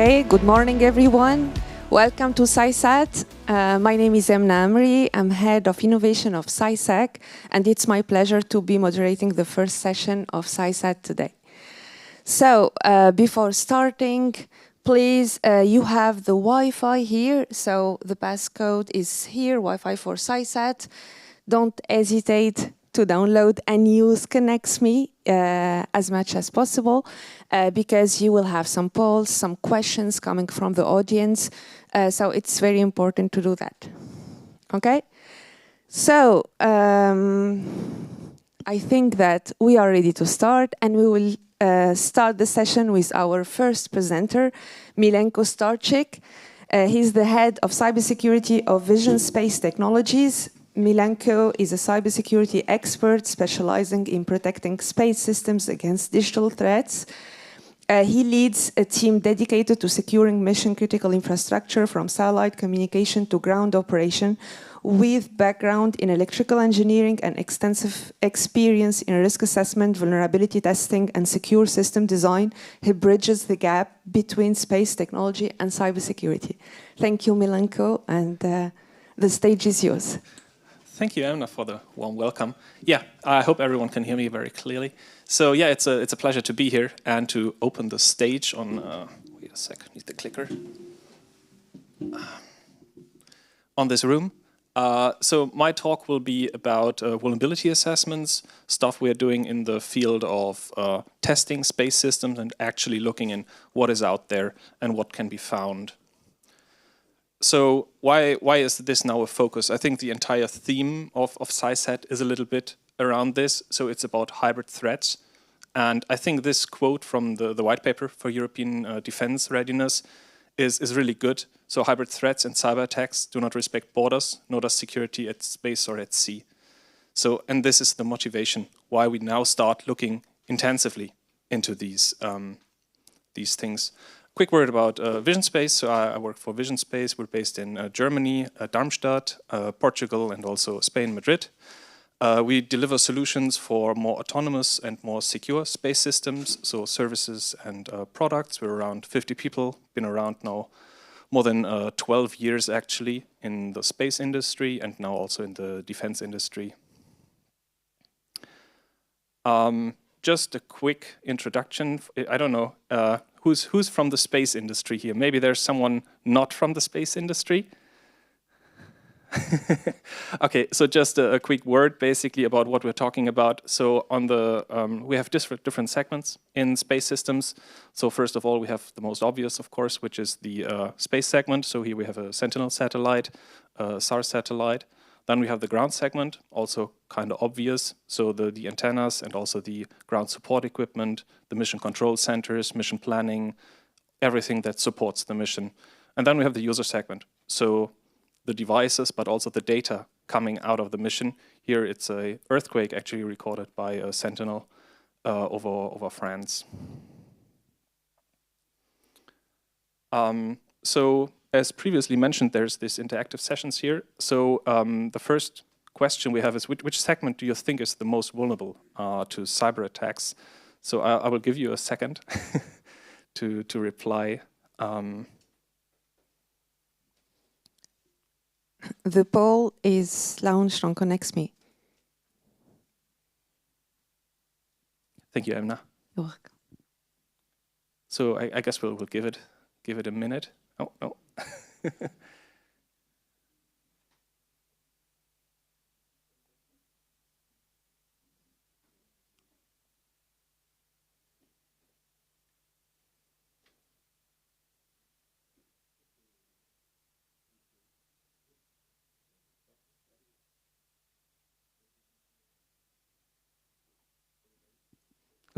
Okay, good morning everyone. Welcome to CYSAT. My name is Emna Amri. I'm head of innovation of CYSAT, and it's my pleasure to be moderating the first session of CYSAT today. So before starting, please, you have the Wi-Fi here, so the passcode is here, Wi-Fi for CYSAT. Don't hesitate to download and use ConnectMe as much as possible because you will have some polls, some questions coming from the audience. So it's very important to do that. Okay? So I think that we are ready to start, and we will start the session with our first presenter, Milenko Starcik. He's the head of cybersecurity of VisionSpace Technologies. Milenko is a cybersecurity expert specializing in protecting space systems against digital threats. He leads a team dedicated to securing mission-critical infrastructure from satellite communication to ground operation, with background in electrical engineering and extensive experience in risk assessment, vulnerability testing, and secure system design. He bridges the gap between space technology and cybersecurity. Thank you, Milenko, and the stage is yours. Thank you, Emna, for the warm welcome. Yeah, I hope everyone can hear me very clearly. So yeah, it's a pleasure to be here and to open the stage on, wait a sec, need the clicker, on this room. So my talk will be about vulnerability assessments, stuff we're doing in the field of testing space systems and actually looking in what is out there and what can be found. So why is this now a focus? I think the entire theme of CYSAT is a little bit around this. So it's about hybrid threats. And I think this quote from the white paper for European defense readiness is really good. So hybrid threats and cyber attacks do not respect borders, nor does security at space or at sea. So, and this is the motivation why we now start looking intensively into these things. Quick word about VisionSpace. So I work for VisionSpace. We're based in Germany, Darmstadt, Portugal, and also Spain, Madrid. We deliver solutions for more autonomous and more secure space systems, so services and products. We're around 50 people, been around now more than 12 years actually in the space industry and now also in the defense industry. Just a quick introduction. I don't know, who's from the space industry here? Maybe there's someone not from the space industry? Okay, so just a quick word basically about what we're talking about. So on the we have different segments in space systems. So first of all, we have the most obvious, of course, which is the space segment. So here we have a Sentinel satellite, a SAR satellite. Then we have the ground segment, also kind of obvious. So the antennas and also the ground support equipment, the mission control centers, mission planning, everything that supports the mission. And then we have the user segment. So the devices, but also the data coming out of the mission. Here it's an earthquake actually recorded by a Sentinel over France. So as previously mentioned, there's this interactive sessions here. So the first question we have is, which segment do you think is the most vulnerable to cyber attacks? So I will give you a second to reply. The poll is launched on ConnectMe. Thank you, Emna. You're welcome. So I guess we'll give it a minute. Oh, no.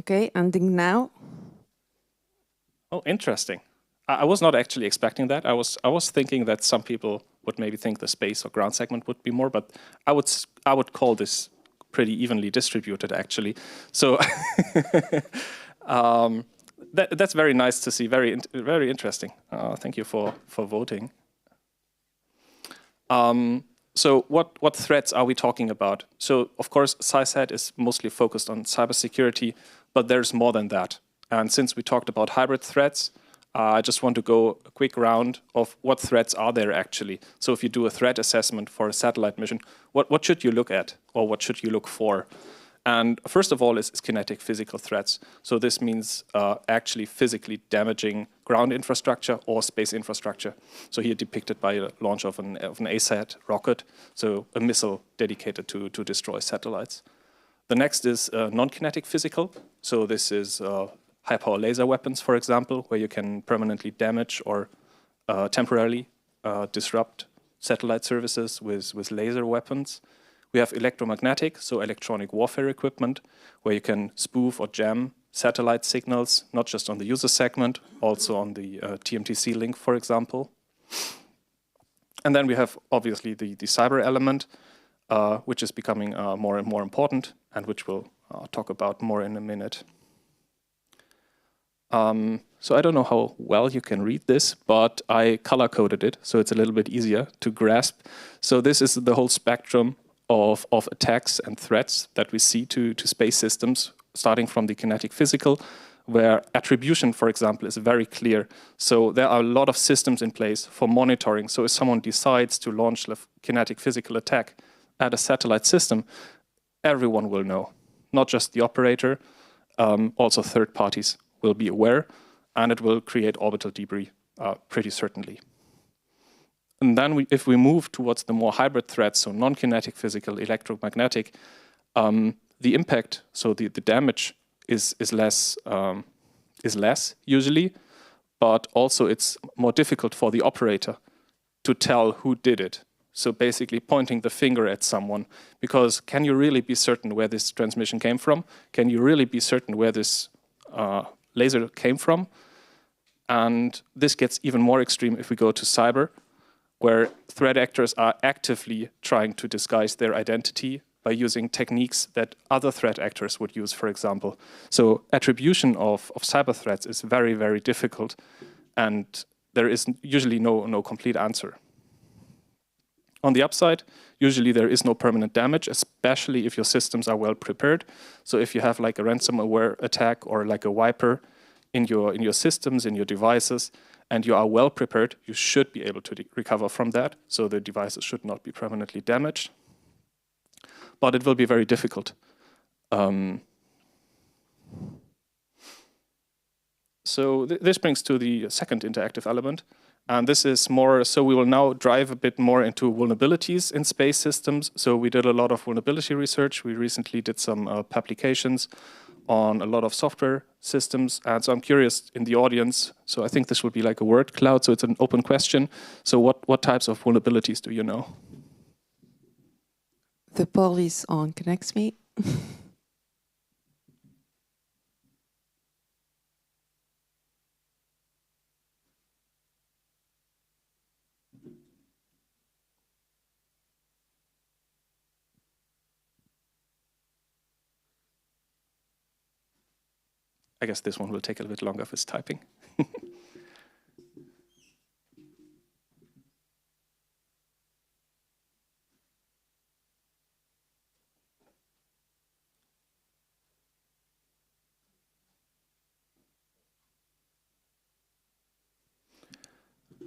Okay, ending now. Oh, interesting. I was not actually expecting that. I was thinking that some people would maybe think the space or ground segment would be more, but I would call this pretty evenly distributed actually. So that's very nice to see. Very interesting. Thank you for voting. So what threats are we talking about? So of course, CYSAT is mostly focused on cybersecurity, but there's more than that. And since we talked about hybrid threats, I just want to go a quick round of what threats are there actually. So if you do a threat assessment for a satellite mission, what should you look at, or what should you look for? And first of all is kinetic physical threats. So this means actually physically damaging ground infrastructure or space infrastructure. So here depicted by the launch of an ASAT rocket, so a missile dedicated to destroy satellites. The next is non-kinetic physical. So this is high-power laser weapons, for example, where you can permanently damage or temporarily disrupt satellite services with laser weapons. We have electromagnetic, so electronic warfare equipment, where you can spoof or jam satellite signals, not just on the user segment, also on the TMTC link, for example. And then we have, obviously, the cyber element, which is becoming more and more important, and which we'll talk about more in a minute. So I don't know how well you can read this, but I color-coded it, so it's a little bit easier to grasp. So this is the whole spectrum of attacks and threats that we see to space systems, starting from the kinetic physical, where attribution, for example, is very clear. So there are a lot of systems in place for monitoring. So if someone decides to launch a kinetic physical attack at a satellite system, everyone will know, not just the operator, also third parties will be aware, and it will create orbital debris pretty certainly. And then if we move towards the more hybrid threats, so non-kinetic physical, electromagnetic, the impact, so the damage is less usually, but also it's more difficult for the operator to tell who did it. So basically pointing the finger at someone, because can you really be certain where this transmission came from? Can you really be certain where this laser came from? And this gets even more extreme if we go to cyber, where threat actors are actively trying to disguise their identity by using techniques that other threat actors would use, for example. So attribution of cyber threats is very, very difficult, and there is usually no complete answer. On the upside, usually there is no permanent damage, especially if your systems are well prepared. So if you have like a ransomware attack or like a wiper in your systems, in your devices, and you are well prepared, you should be able to recover from that. So the devices should not be permanently damaged. But it will be very difficult. So this brings to the second interactive element. And this is more, so we will now drive a bit more into vulnerabilities in space systems. So we did a lot of vulnerability research. We recently did some publications on a lot of software systems. And so I'm curious in the audience, so I think this will be like a word cloud, so it's an open question. So what types of vulnerabilities do you know? The police on connects me. I guess this one will take a little bit longer for typing.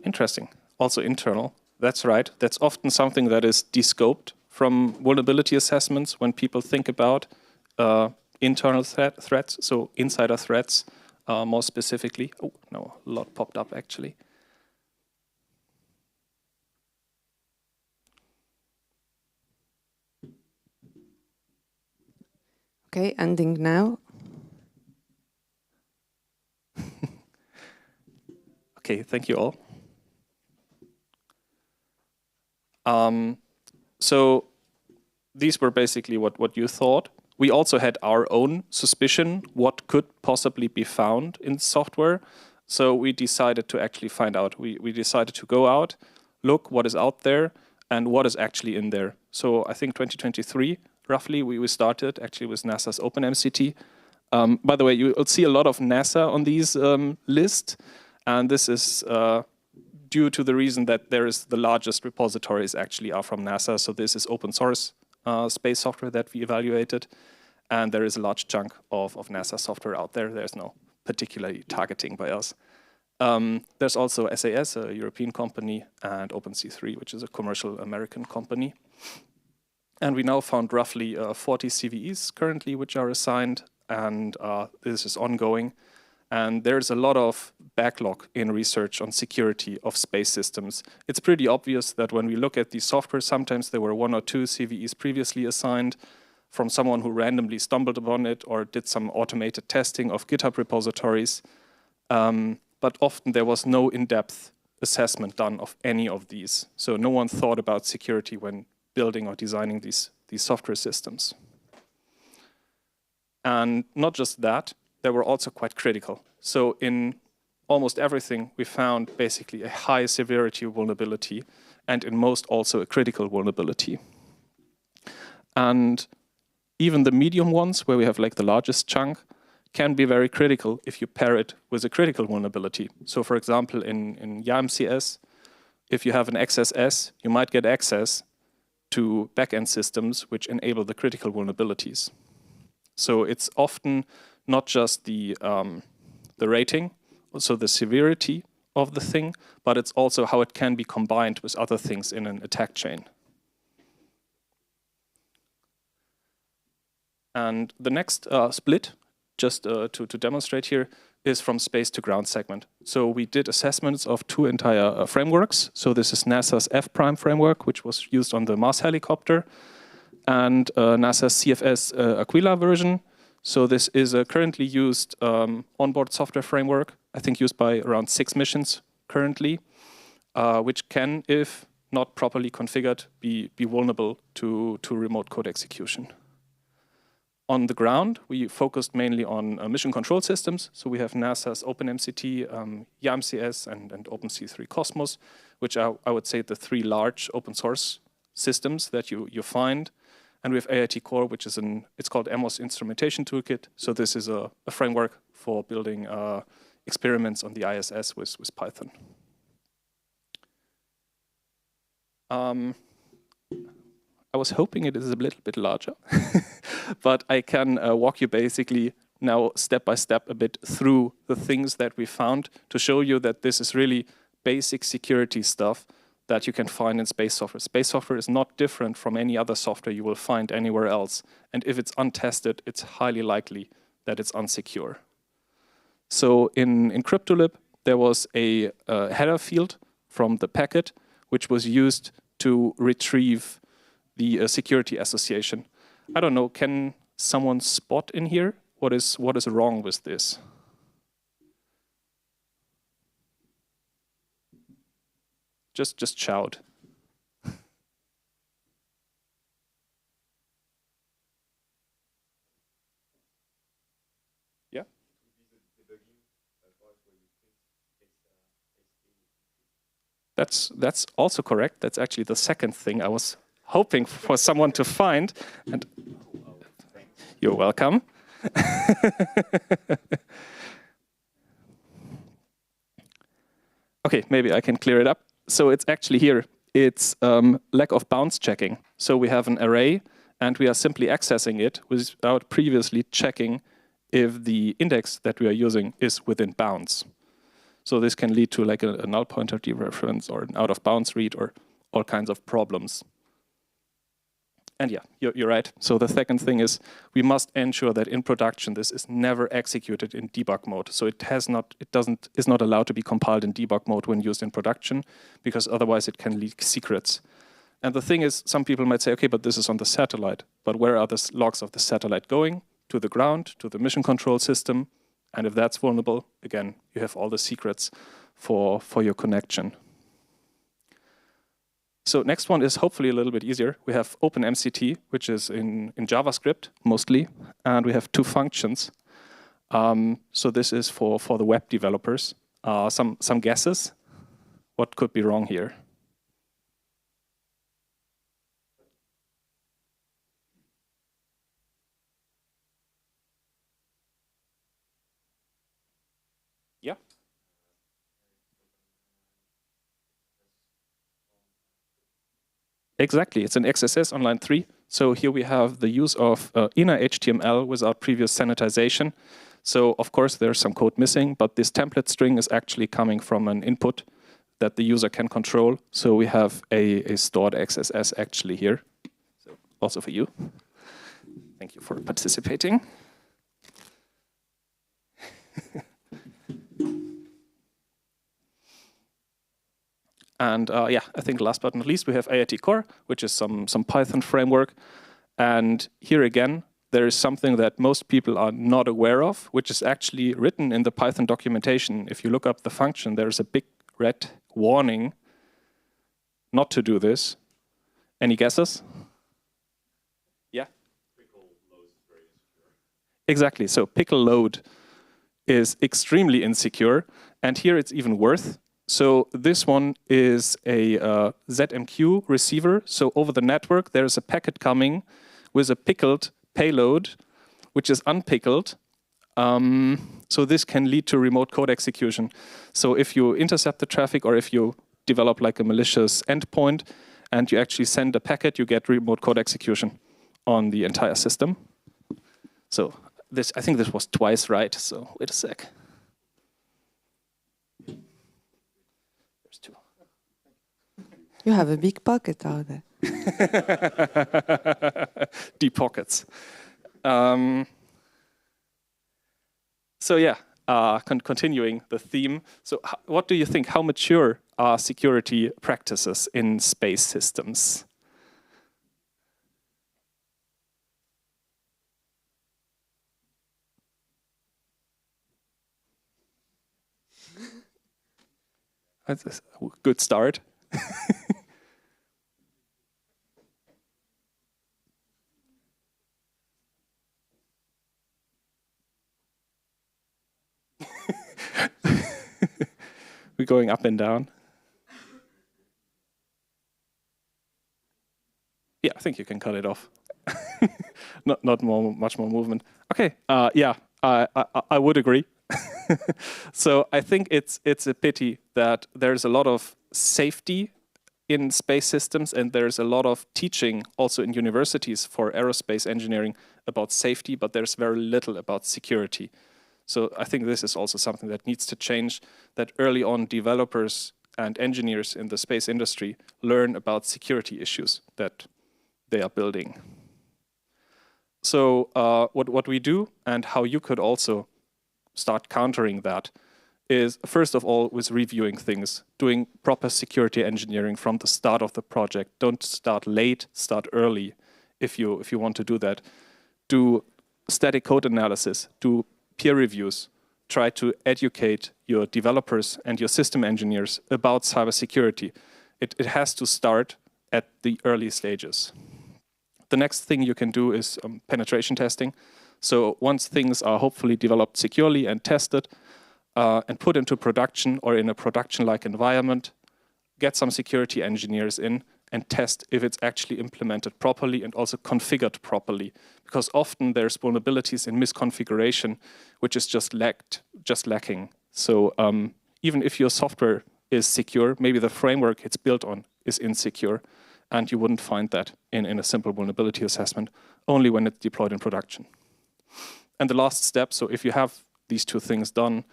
Interesting. Also internal. That's right. That's often something that is descoped from vulnerability assessments when people think about internal threats, so insider threats more specifically. Oh, no, a lot popped up actually. Okay, ending now. Okay, thank you all. So these were basically what you thought. We also had our own suspicion what could possibly be found in software. So we decided to actually find out. We decided to go out, look what is out there and what is actually in there. So I think 2023, roughly, we started actually with NASA's OpenMCT. By the way, you'll see a lot of NASA on these lists. And this is due to the reason that there is the largest repositories actually are from NASA. So this is open source space software that we evaluated. And there is a large chunk of NASA software out there. There's no particularly targeting by us. There's also SAS, a European company, and OpenC3, which is a commercial American company. And we now found roughly 40 CVEs currently which are assigned, and this is ongoing. And there's a lot of backlog in research on security of space systems. It's pretty obvious that when we look at the software, sometimes there were 1 or 2 CVEs previously assigned from someone who randomly stumbled upon it or did some automated testing of GitHub repositories. But often there was no in-depth assessment done of any of these. So no one thought about security when building or designing these software systems. And not just that, they were also quite critical. So in almost everything, we found basically a high severity vulnerability, and in most also a critical vulnerability. And even the medium ones, where we have like the largest chunk, can be very critical if you pair it with a critical vulnerability. So for example, in YAMCS, if you have an XSS, you might get access to backend systems which enable the critical vulnerabilities. So it's often not just the rating, also the severity of the thing, but it's also how it can be combined with other things in an attack chain. And the next split, just to demonstrate here, is from space to ground segment. So we did assessments of 2 entire frameworks. So this is NASA's F-Prime framework, which was used on the Mars helicopter, and NASA's CFS Aquila version. So this is a currently used onboard software framework, I think used by around 6 missions currently, which can, if not properly configured, be vulnerable to remote code execution. On the ground, we focused mainly on mission control systems. So we have NASA's OpenMCT, YAMCS, and OpenC3 Cosmos, which are, I would say, the 3 large open source systems that you find. And we have AIT Core, which is it's called EMOS Instrumentation Toolkit. So this is a framework for building experiments on the ISS with Python. I was hoping it is a little bit larger, but I can walk you basically now step by step a bit through the things that we found to show you that this is really basic security stuff that you can find in space software. Space software is not different from any other software you will find anywhere else. And if it's untested, it's highly likely that it's unsecure. So in Cryptolib, there was a header field from the packet, which was used to retrieve the security association. I don't know, can someone spot in here what is wrong with this? Just shout. Yeah? That's also correct. That's actually the second thing I was hoping for someone to find. And you're welcome. Okay, maybe I can clear it up. So it's actually here. It's lack of bounds checking. So we have an array, and we are simply accessing it without previously checking if the index that we are using is within bounds. So this can lead to like a null pointer dereference or an out of bounds read or all kinds of problems. And yeah, you're right. So the second thing is we must ensure that in production this is never executed in debug mode. So is not allowed to be compiled in debug mode when used in production, because otherwise it can leak secrets. And the thing is, some people might say, okay, but this is on the satellite. But where are the logs of the satellite going? To the ground, to the mission control system. And if that's vulnerable, again, you have all the secrets for your connection. So next one is hopefully a little bit easier. We have OpenMCT, which is in JavaScript mostly, and we have 2 functions. So this is for the web developers. Some guesses? What could be wrong here? Yeah. Exactly, it's an XSS on line 3. So here we have the use of inner HTML without previous sanitization. So of course there's some code missing, but this template string is actually coming from an input that the user can control. So we have a stored XSS actually here. So also for you. Thank you for participating. And yeah, I think last but not least, we have IIT Core, which is some Python framework. And here again, there is something that most people are not aware of, which is actually written in the Python documentation. If you look up the function, there's a big red warning not to do this. Any guesses? Yeah? Pickle load is very insecure. Exactly. So pickle load is extremely insecure. And here it's even worse. So this one is a ZMQ receiver. So over the network, there is a packet coming with a pickled payload, which is unpickled. So this can lead to remote code execution. So if you intercept the traffic or if you develop like a malicious endpoint and you actually send a packet, you get remote code execution on the entire system. So this, I think this was twice right. So wait a sec. There's two. You have a big pocket out there. Deep pockets. So yeah, continuing the theme. So what do you think? How mature are security practices in space systems? That's a good start. We're going up and down. Yeah, I think you can cut it off. Not much more movement. Okay. Yeah, I would agree. So I think it's a pity that there's a lot of safety in space systems, and there's a lot of teaching also in universities for aerospace engineering about safety, but there's very little about security. So I think this is also something that needs to change, that early on developers and engineers in the space industry learn about security issues that they are building. So what we do and how you could also start countering that is, first of all, with reviewing things, doing proper security engineering from the start of the project. Don't start late, start early if you want to do that. Do static code analysis, do peer reviews, try to educate your developers and your system engineers about cybersecurity. It has to start at the early stages. The next thing you can do is penetration testing. So once things are hopefully developed securely and tested and put into production or in a production-like environment, get some security engineers in and test if it's actually implemented properly and also configured properly. Because often there's vulnerabilities in misconfiguration, which is just lacking. So even if your software is secure, maybe the framework it's built on is insecure, and you wouldn't find that in a simple vulnerability assessment, only when it's deployed in production. And the last step, so if you have these two things done,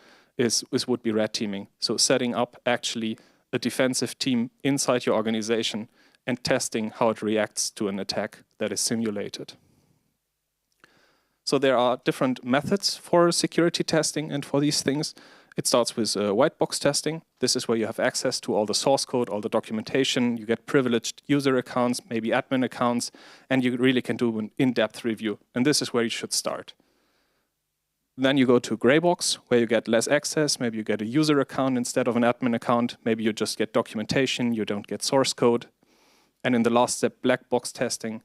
would be red teaming. So setting up actually a defensive team inside your organization and testing how it reacts to an attack that is simulated. So there are different methods for security testing and for these things. It starts with white box testing. This is where you have access to all the source code, all the documentation. You get privileged user accounts, maybe admin accounts, and you really can do an in-depth review. And this is where you should start. Then you go to gray box, where you get less access. Maybe you get a user account instead of an admin account. Maybe you just get documentation. You don't get source code. And in the last step, black box testing,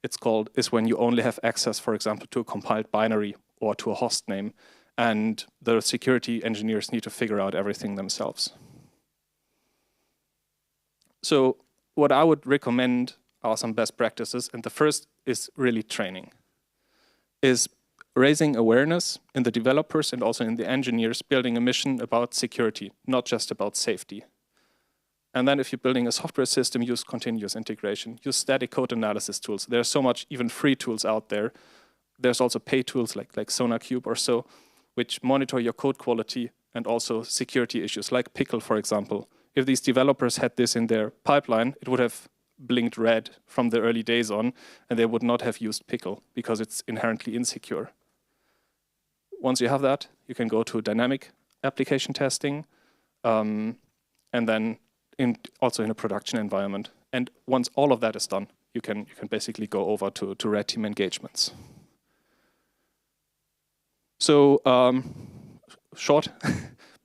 is when you only have access, for example, to a compiled binary or to a host name. And the security engineers need to figure out everything themselves. So what I would recommend are some best practices. And the first is really training, is raising awareness in the developers and also in the engineers, building a mission about security, not just about safety. And then if you're building a software system, use continuous integration, use static code analysis tools. There's so much even free tools out there. There's also paid tools like SonarCube or so, which monitor your code quality and also security issues, like Pickle, for example. If these developers had this in their pipeline, it would have blinked red from the early days on, and they would not have used Pickle because it's inherently insecure. Once you have that, you can go to dynamic application testing, and then also in a production environment. And once all of that is done, you can basically go over to red team engagements. So short,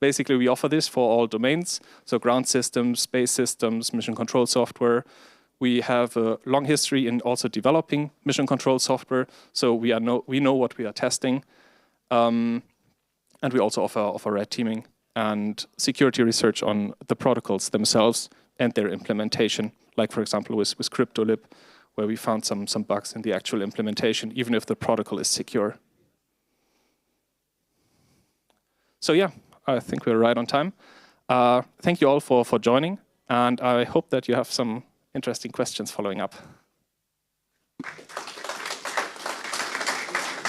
basically we offer this for all domains. So ground systems, space systems, mission control software. We have a long history in also developing mission control software. So we know what we are testing. And we also offer red teaming and security research on the protocols themselves and their implementation. Like, for example, with CryptoLib, where we found some bugs in the actual implementation, even if the protocol is secure. So yeah, I think we're right on time. Thank you all for joining, and I hope that you have some interesting questions following up.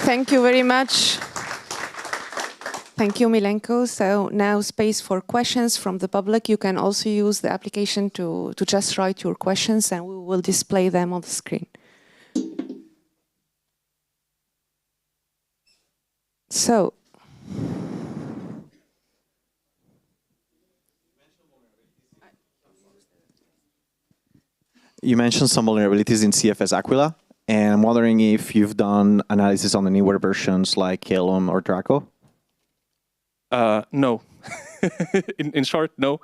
Thank you very much. Thank you, Milenko. So now space for questions from the public. You can also use the application to just write your questions, and we will display them on the screen. So, you mentioned some vulnerabilities in CFS Aquila, and I'm wondering if you've done analysis on the newer versions like Calum or Draco? No. in short, no.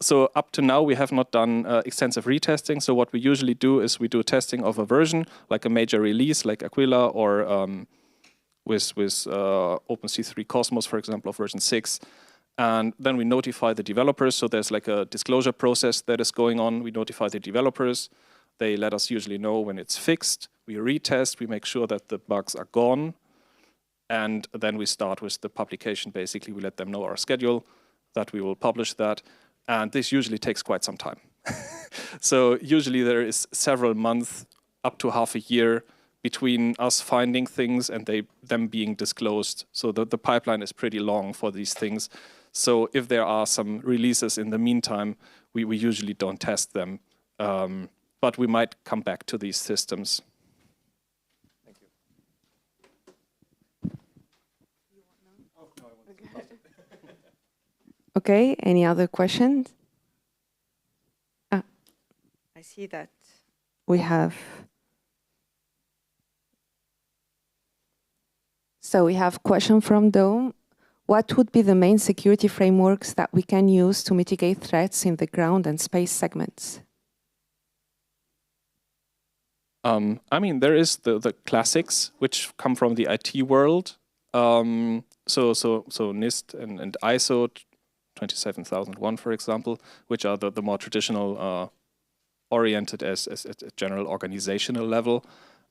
So up to now, we have not done extensive retesting. So what we usually do is we do testing of a version, like a major release, like Aquila, or with OpenC3 Cosmos, for example, of version 6. And then we notify the developers. So there's like a disclosure process that is going on. We notify the developers. They let us usually know when it's fixed. We retest. We make sure that the bugs are gone. And then we start with the publication. Basically, we let them know our schedule, that we will publish that. And this usually takes quite some time. So usually there is several months, up to half a year, between us finding things and them being disclosed. So the pipeline is pretty long for these things. So if there are some releases in the meantime, we usually don't test them. But we might come back to these systems. Thank you. okay, any other questions? I see that we have. So we have a question from Dome. What would be the main security frameworks that we can use to mitigate threats in the ground and space segments? I mean, there is the classics, which come from the IT world. So NIST and ISO 27001, for example, which are the more traditional oriented as a general organizational level.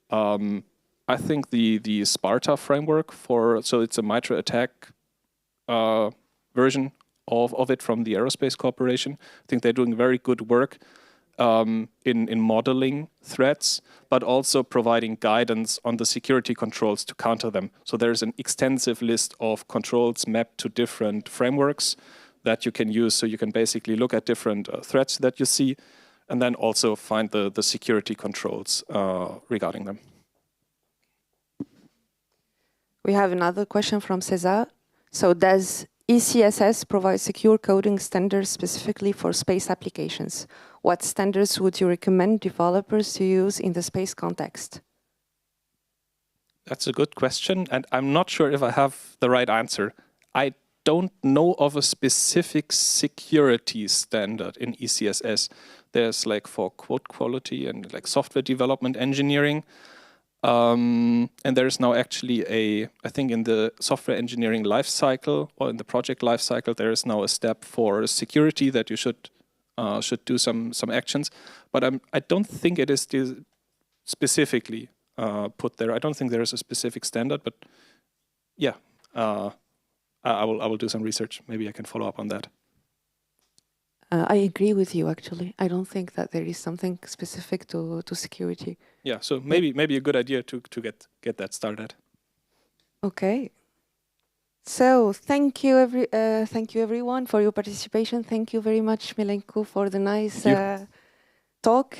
I think the Sparta framework so it's a MITRE ATT&CK version of it from the Aerospace Corporation. I think they're doing very good work in modeling threats, but also providing guidance on the security controls to counter them. So there's an extensive list of controls mapped to different frameworks that you can use. So you can basically look at different threats that you see, and then also find the security controls regarding them. We have another question from Cesar. So does ECSS provide secure coding standards specifically for space applications? What standards would you recommend developers to use in the space context? That's a good question, and I'm not sure if I have the right answer. I don't know of a specific security standard in ECSS. There's like for code quality and like software development engineering. And there's now actually I think in the software engineering lifecycle or in the project lifecycle, there is now a step for security that you should do some actions. But I don't think it is specifically put there. I don't think there is a specific standard, but yeah, I will do some research. Maybe I can follow up on that. I agree with you, actually. I don't think that there is something specific to security. Yeah, so maybe a good idea to get that started. Okay. So thank you everyone for your participation. Thank you very much, Milenko, for the nice talk.